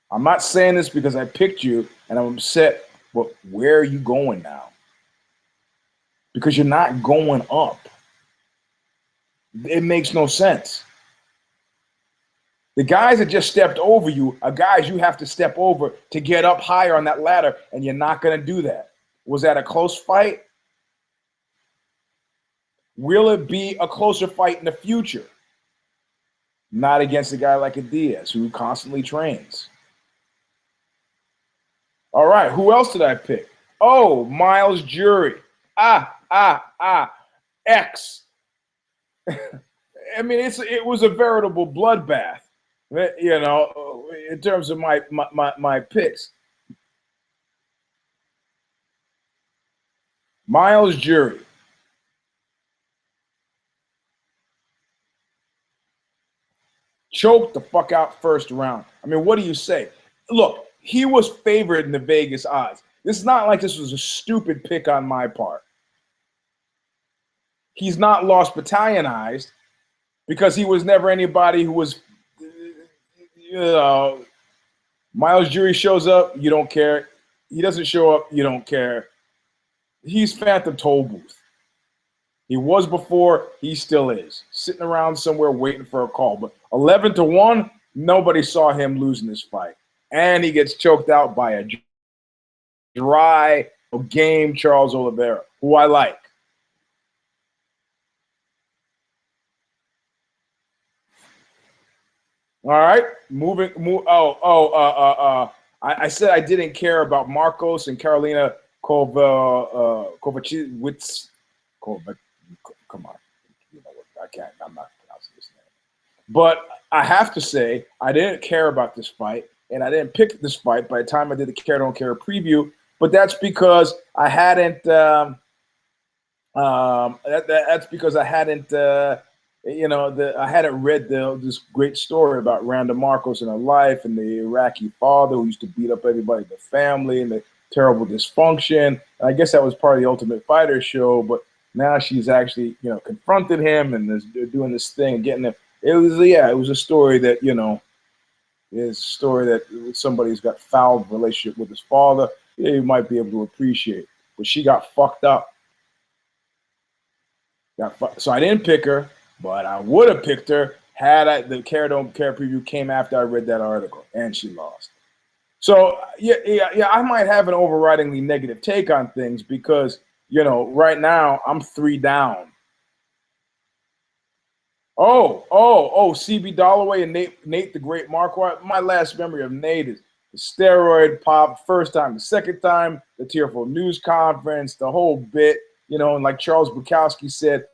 [SPEAKER 1] I'm not saying this because I picked you and I'm upset, but where are you going now? Because you're not going up. It makes no sense. The guys that just stepped over you are guys you have to step over to get up higher on that ladder, and you're not going to do that. Was that a close fight? Will it be a closer fight in the future? Not against a guy like a Diaz who constantly trains. All right, who else did I pick? Oh, Miles Jury. X. I mean, it was a veritable bloodbath, you know, in terms of my picks. Miles Jury. Choked the fuck out first round. I mean, what do you say? Look, he was favored in the Vegas odds. This is not like this was a stupid pick on my part. He's not Lost Battalionized because he was never anybody who was, you know, Miles Jury shows up, you don't care. He doesn't show up, you don't care. He's Phantom Toll Booth. He was before, he still is. Sitting around somewhere waiting for a call. But 11-1, nobody saw him losing this fight. And he gets choked out by a dry game Charles Oliveira, who I like. All right, I said I didn't care about Marcos and Carolina Kovacic. Come on, you know what? I'm not pronouncing this name. But I have to say I didn't care about this fight, and I didn't pick this fight by the time I did the Care Don't Care preview. But that's because I hadn't. That's because I hadn't. I hadn't read this great story about Randa Marcos and her life and the Iraqi father who used to beat up everybody in the family and the terrible dysfunction. And I guess that was part of the Ultimate Fighter show, but now she's actually, confronted him and they're doing this thing and getting him. It was a story that, is a story that somebody who's got foul relationship with his father, you might be able to appreciate. But she got fucked up. So I didn't pick her. But I would have picked her had the Care Don't Care preview came after I read that article, and she lost. So yeah, I might have an overridingly negative take on things because right now I'm 3 down. CB Dollaway and Nate the Great Marquardt. My last memory of Nate is the steroid pop, first time, the second time, the tearful news conference, the whole bit. And like Charles Bukowski said.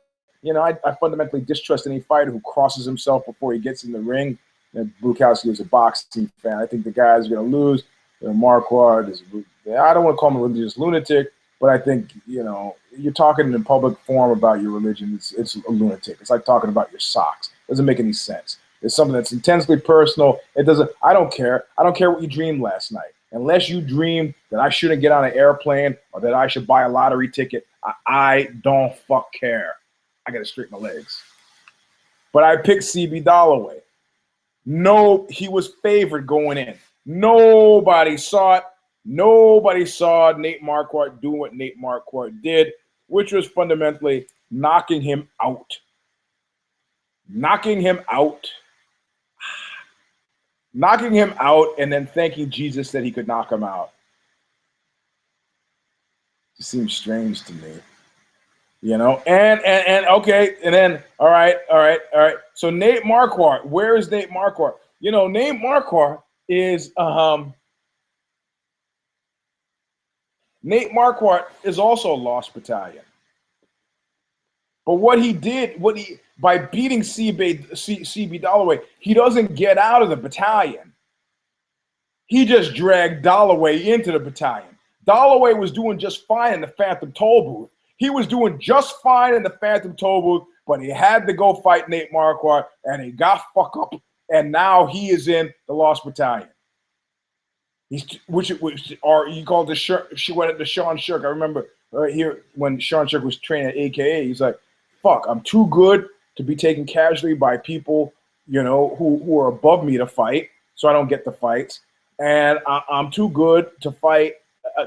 [SPEAKER 1] I fundamentally distrust any fighter who crosses himself before he gets in the ring. And Bukowski is a boxing fan. I think the guy's going to lose. Marquardt is, I don't want to call him a religious lunatic, but I think, you're talking in public forum about your religion. It's a lunatic. It's like talking about your socks. It doesn't make any sense. It's something that's intensely personal. I don't care. I don't care what you dreamed last night. Unless you dreamed that I shouldn't get on an airplane or that I should buy a lottery ticket, I don't care. I got to straighten my legs. But I picked CB Dollaway. No, he was favored going in. Nobody saw it. Nobody saw Nate Marquardt doing what Nate Marquardt did, which was fundamentally knocking him out. Knocking him out. Knocking him out and then thanking Jesus that he could knock him out. It seems strange to me. You know, and okay, and then all right. So Nate Marquardt, where is Nate Marquardt? You know, Nate Marquardt is Nate Marquardt is also a lost battalion. But what he did, by beating CB Dalloway, he doesn't get out of the battalion. He just dragged Dalloway into the battalion. Dalloway was doing just fine in the Phantom Toll Booth. He was doing just fine in the Phantom Toll Booth, but he had to go fight Nate Marquardt, and he got fucked up, and now he is in the Lost Battalion. Which you called the she went to Sean Shirk. I remember right here when Sean Shirk was training at AKA, he's like, fuck, I'm too good to be taken casually by people, you know, who are above me to fight, so I don't get the fights. And I'm too good to fight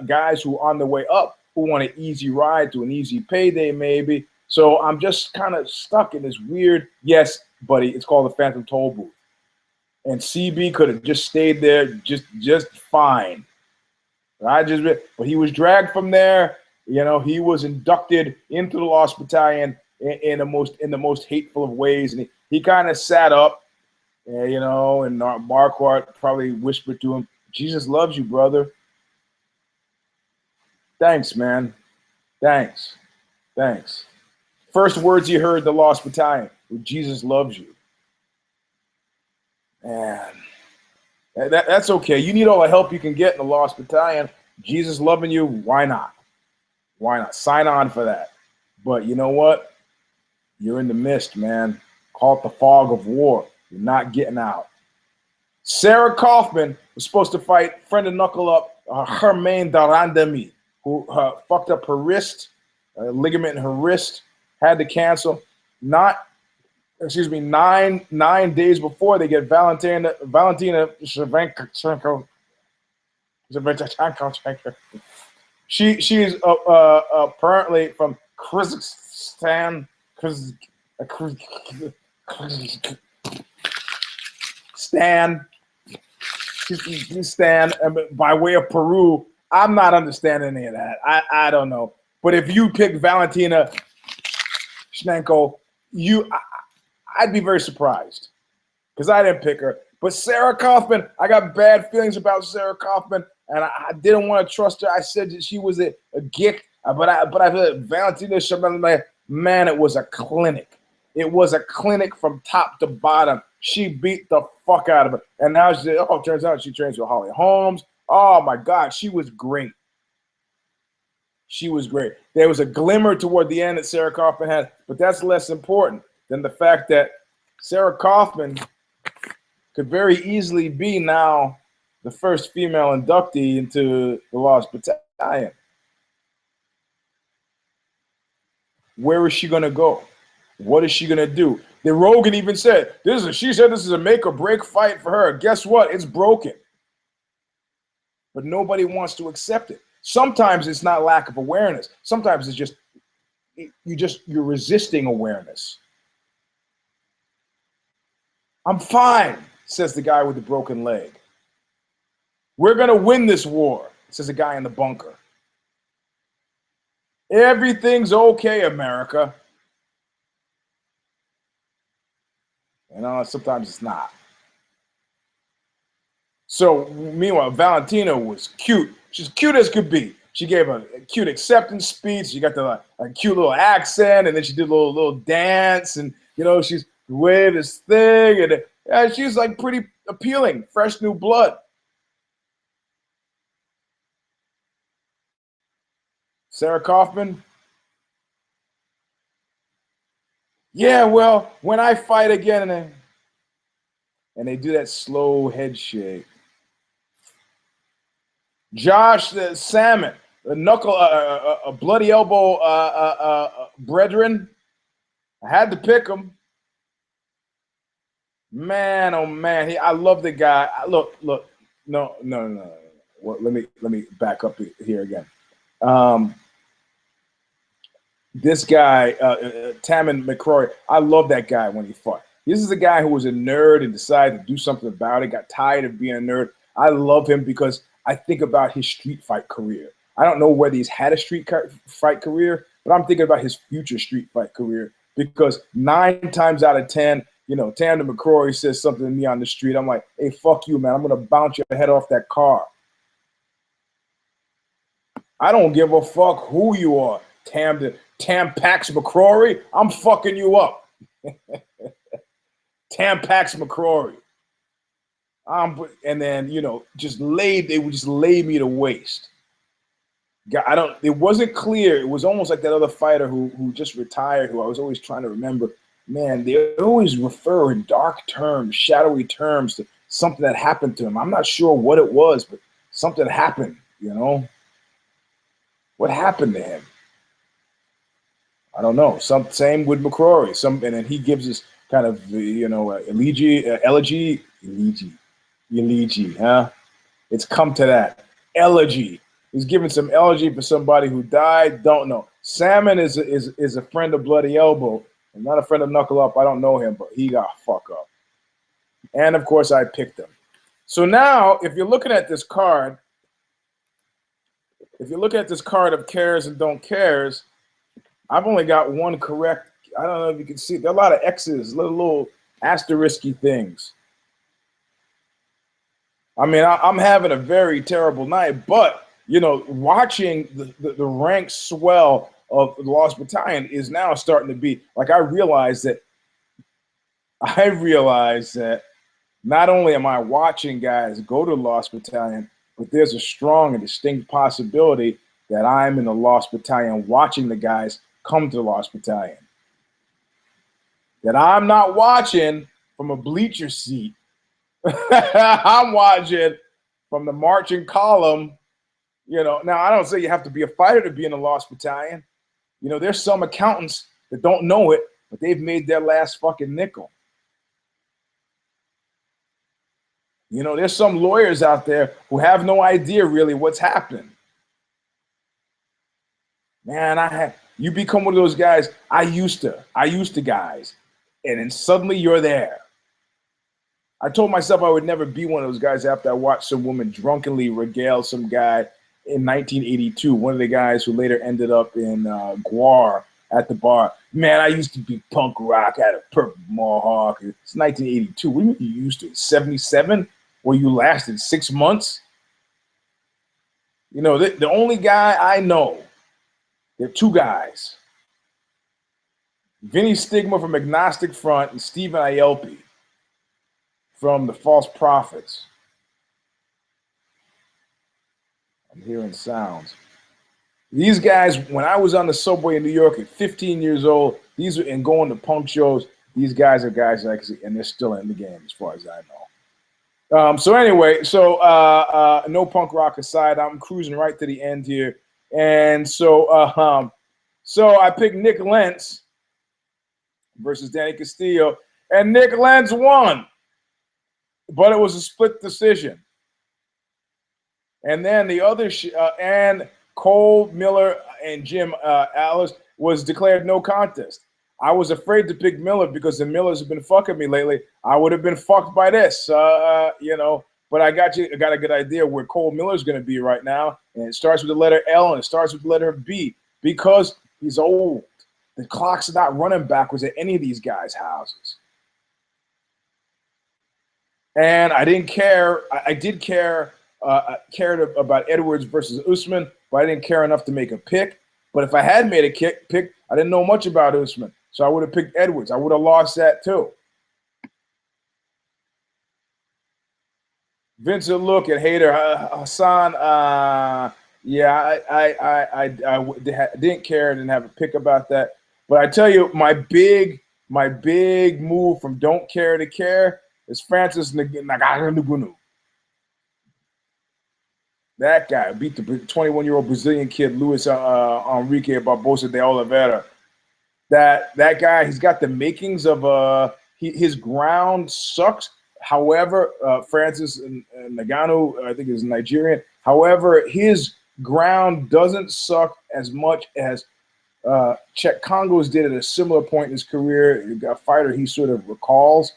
[SPEAKER 1] guys who are on the way up, who want an easy ride to an easy payday maybe. So I'm just kind of stuck in this weird, yes, buddy, it's called the Phantom Toll Booth. And CB could have just stayed there just fine. But he was dragged from there. You know, he was inducted into the Lost Battalion in the most hateful of ways. And he kind of sat up, you know, and Marquardt probably whispered to him, Jesus loves you, brother. Thanks, man. Thanks. First words he heard, the Lost Battalion, Jesus loves you. Man, that's okay. You need all the help you can get in the Lost Battalion. Jesus loving you, why not? Why not? Sign on for that. But you know what? You're in the mist, man. Call it the fog of war. You're not getting out. Sarah Kaufman was supposed to fight friend of Knuckle Up, Germaine Darandemi, who fucked up her wrist, ligament in her wrist, had to cancel. 9 days before they get Valentina Shevchenko. She's apparently from Kazakhstan. Stan, by way of Peru. I'm not understanding any of that. I don't know. But if you pick Valentina Shevchenko, I'd be very surprised because I didn't pick her. But Sarah Kaufman, I got bad feelings about Sarah Kaufman, and I didn't want to trust her. I said that she was a geek, but I feel Valentina Shevchenko, man, it was a clinic. It was a clinic from top to bottom. She beat the fuck out of her. And now it turns out she trains with Holly Holmes. Oh, my God, she was great. She was great. There was a glimmer toward the end that Sarah Kaufman had, but that's less important than the fact that Sarah Kaufman could very easily be now the first female inductee into the Lost Battalion. Where is she going to go? What is she going to do? The Rogan even said, she said this is a make or break fight for her. Guess what? It's broken. But nobody wants to accept it. Sometimes it's not lack of awareness. Sometimes it's just, you're resisting awareness. I'm fine, says the guy with the broken leg. We're going to win this war, says the guy in the bunker. Everything's okay, America. You know, sometimes it's not. So, meanwhile, Valentina was cute. She's cute as could be. She gave a cute acceptance speech. She got a cute little accent, and then she did a little dance, and, you know, she's waved this thing, and she's, like, pretty appealing, fresh new blood. Sarah Kaufman? Yeah, well, when I fight again, and they do that slow head shake. Josh Salmon, a knuckle, a bloody elbow, brethren. I had to pick him. Man, oh man, I love the guy. Look, no. well, let me back up here again. This guy, Tammin McCrory, I love that guy when he fought. This is a guy who was a nerd and decided to do something about it, got tired of being a nerd. I love him because I think about his street fight career. I don't know whether he's had a street fight career, but I'm thinking about his future street fight career because 9 times out of 10, you know, Tammin McCrory says something to me on the street. I'm like, hey, fuck you, man. I'm going to bounce your head off that car. I don't give a fuck who you are, Tampax McCrory. I'm fucking you up. Tampax McCrory. And then, you know, they would just lay me to waste. It wasn't clear. It was almost like that other fighter who just retired, who I was always trying to remember. Man, they always refer in dark terms, shadowy terms to something that happened to him. I'm not sure what it was, but something happened, you know? What happened to him? I don't know. Same with McCrory. And then he gives this kind of, you know, elegy, huh? It's come to that. Elegy. He's giving some elegy for somebody who died. Don't know. Salmon is a friend of Bloody Elbow. I'm not a friend of Knuckle Up. I don't know him, but he got fuck up. And of course, I picked him. So now, if you're looking at this card, of cares and don't cares, I've only got one correct. I don't know if you can see. There are a lot of X's, little asterisky things. I mean, I'm having a very terrible night, but, you know, watching the rank swell of the Lost Battalion is now starting to be, like, I realize that not only am I watching guys go to Lost Battalion, but there's a strong and distinct possibility that I'm in the Lost Battalion watching the guys come to the Lost Battalion. That I'm not watching from a bleacher seat. I'm watching from the marching column. You know, now I don't say you have to be a fighter to be in the Lost Battalion. You know, there's some accountants that don't know it, but they've made their last fucking nickel. You know, there's some lawyers out there who have no idea really what's happening. Man, you become one of those guys. I used to guys, and then suddenly you're there. I told myself I would never be one of those guys after I watched some woman drunkenly regale some guy in 1982, one of the guys who later ended up in Guar at the bar. Man, I used to be punk rock, had a purple mohawk. It's 1982. What do you mean you used to? 77? Where you lasted 6 months? You know, the only guy I know, there are 2 guys. Vinny Stigma from Agnostic Front and Stephen Ielpi from the False Prophets. I'm hearing sounds. These guys, when I was on the subway in New York at 15 years old, and going to punk shows, these guys are guys that I can see, and they're still in the game as far as I know. So anyway, no punk rock aside, I'm cruising right to the end here. And so I picked Nick Lentz versus Danny Castillo, and Nick Lentz won, but it was a split decision. And then the other, and Cole Miller and Jim Alice was declared no contest. I was afraid to pick Miller because the Millers have been fucking me lately. I would have been fucked by this, you know. But I got a good idea where Cole Miller's going to be right now, and it starts with the letter L and it starts with the letter B because he's old. The clock's not running backwards at any of these guys' houses. And I didn't care. I did care. Cared about Edwards versus Usman, but I didn't care enough to make a pick. But if I had made a pick, I didn't know much about Usman, so I would have picked Edwards. I would have lost that too. Vincent, look at Hater Hassan. Yeah, I didn't care. Didn't have a pick about that. But I tell you, my big move from don't care to care is Francis Ngannou. That guy beat the 21-year-old Brazilian kid, Luis Enrique Barbosa de Oliveira. That guy, he's got the makings of his ground sucks. However, Francis Ngannou, I think is Nigerian. However, his ground doesn't suck as much as Czech Congo's did at a similar point in his career. A fighter he sort of recalls,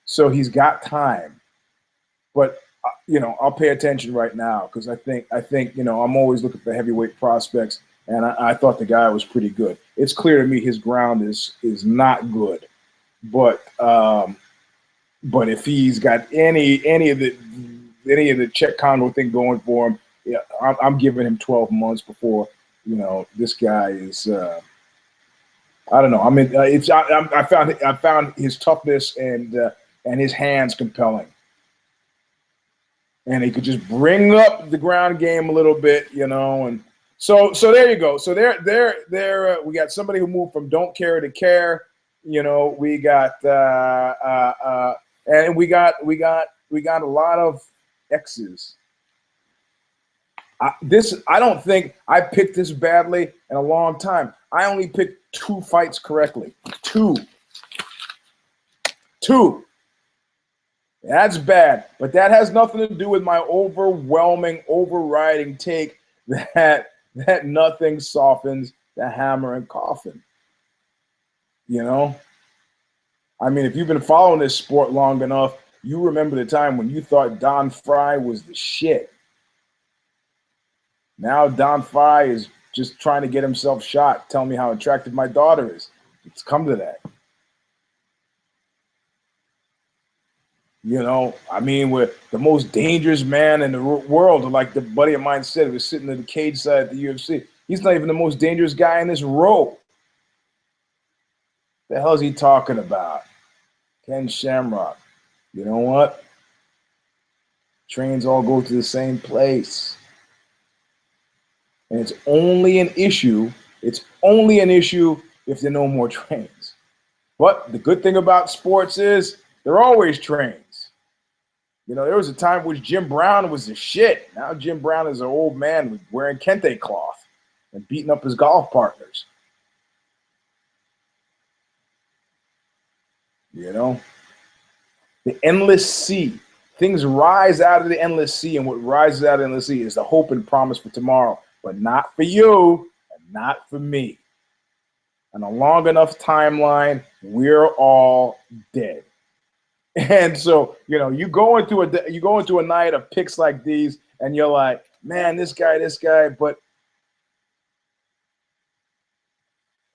[SPEAKER 1] so he's got time. But I'll pay attention right now because I think I'm always looking for heavyweight prospects, and I thought the guy was pretty good. It's clear to me his ground is not good, but if he's got any of the Czech Congo thing going for him, yeah, I'm giving him 12 months before this guy is. I don't know. I mean, I found his toughness and his hands compelling. And he could just bring up the ground game a little bit, and so there you go. So there we got somebody who moved from don't care to care. We got and we got a lot of X's. I don't think I picked this badly in a long time. I only picked 2 fights correctly. Two. That's bad, but that has nothing to do with my overwhelming, overriding take that nothing softens the hammer and coffin. I mean, if you've been following this sport long enough, you remember the time when you thought Don Fry was the shit. Now Don Fry is just trying to get himself shot. Tell me how attractive my daughter is. It's come to that. I mean, we're the most dangerous man in the world. Like the buddy of mine said, was sitting in the cage side at the UFC. He's not even the most dangerous guy in this row. The hell is he talking about? Ken Shamrock. You know what? Trains all go to the same place. And it's only an issue. It's only an issue if there are no more trains. But the good thing about sports is there are always trains. There was a time which Jim Brown was the shit. Now Jim Brown is an old man wearing kente cloth and beating up his golf partners. The endless sea. Things rise out of the endless sea, and what rises out of the endless sea is the hope and promise for tomorrow, but not for you and not for me. On a long enough timeline, we're all dead. And so, you go into a night of picks like these, and you're like, man, this guy, but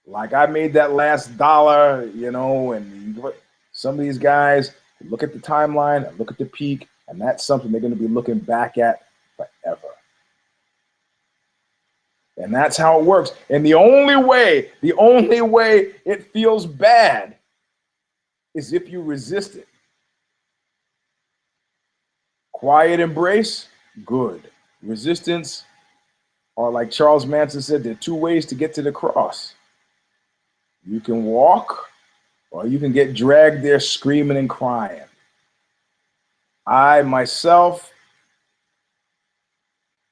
[SPEAKER 1] like I made that last dollar, and some of these guys look at the timeline, and look at the peak, and that's something they're going to be looking back at forever. And that's how it works. And the only way it feels bad is if you resist it. Quiet embrace, good. Resistance, or like Charles Manson said, there are 2 ways to get to the cross. You can walk, or you can get dragged there screaming and crying. I myself,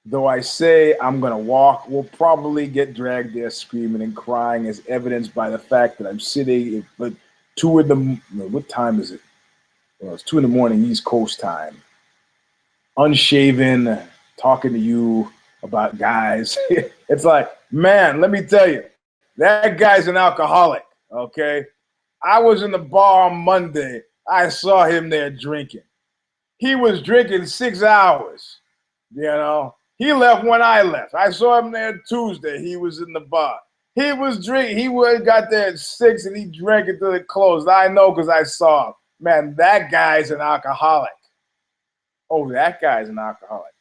[SPEAKER 1] though I say I'm going to walk, will probably get dragged there screaming and crying, as evidenced by the fact that I'm sitting at 2 in the, what time is it? Well, it's 2 in the morning, East Coast time. Unshaven, talking to you about guys. It's like, man, let me tell you, that guy's an alcoholic, okay? I was in the bar on Monday. I saw him there drinking. He was drinking 6 hours, He left when I left. I saw him there Tuesday. He was in the bar. He was drinking. He got there at 6 and he drank until it closed. I know because I saw him. Man, that guy's an alcoholic. Oh, that guy's an alcoholic.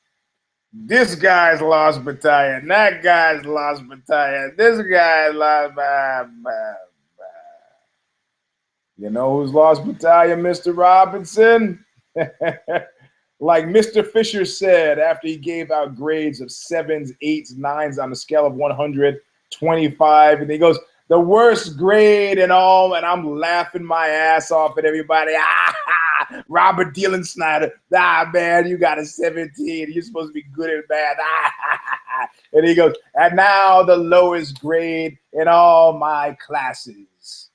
[SPEAKER 1] This guy's lost battalion. That guy's lost battalion. This guy's lost. You know who's lost battalion, Mr. Robinson? Like Mr. Fisher said after he gave out grades of 7s, 8s, 9s on a scale of 125, and he goes, the worst grade and all, and I'm laughing my ass off at everybody. Robert Dylan Snyder, man, you got a 17. You're supposed to be good and bad. And he goes, and now the lowest grade in all my classes.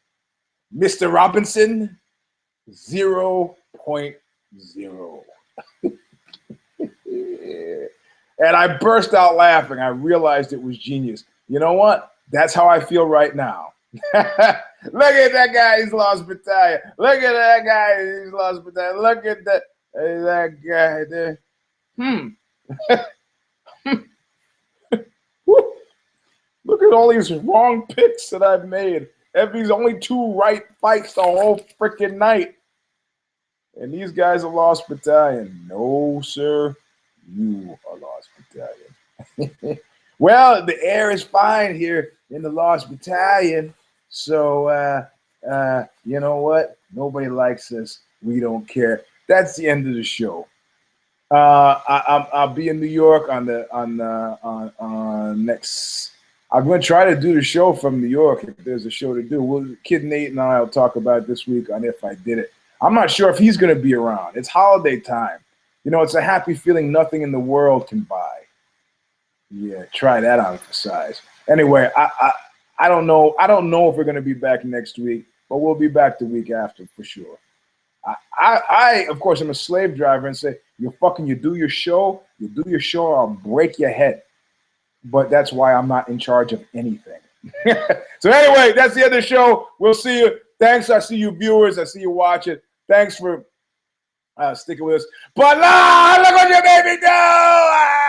[SPEAKER 1] Mr. Robinson, 0.0. 0. And I burst out laughing. I realized it was genius. You know what? That's how I feel right now. Look at that guy, he's lost Battalion. Look at that guy, he's lost Battalion. Look at that guy there. Look at all these wrong picks that I've made. Effie's only 2 right fights the whole freaking night. And these guys are lost Battalion. No, sir. You are lost Battalion. Well, the air is fine here in the lost Battalion. So, you know what? Nobody likes us. We don't care. That's the end of the show. I'll be in New York on next. I'm going to try to do the show from New York if there's a show to do. Kid Nate and I will talk about it this week on If I Did It. I'm not sure if he's going to be around. It's holiday time. You know, it's a happy feeling nothing in the world can buy. Yeah, try that on for size. Anyway, I don't know. I don't know if we're going to be back next week, but we'll be back the week after for sure. I of course, I'm a slave driver and say, you do your show, or I'll break your head. But that's why I'm not in charge of anything. So anyway, that's the end of the show. We'll see you. Thanks. I see you viewers. I see you watching. Thanks for sticking with us. But look what you made me do.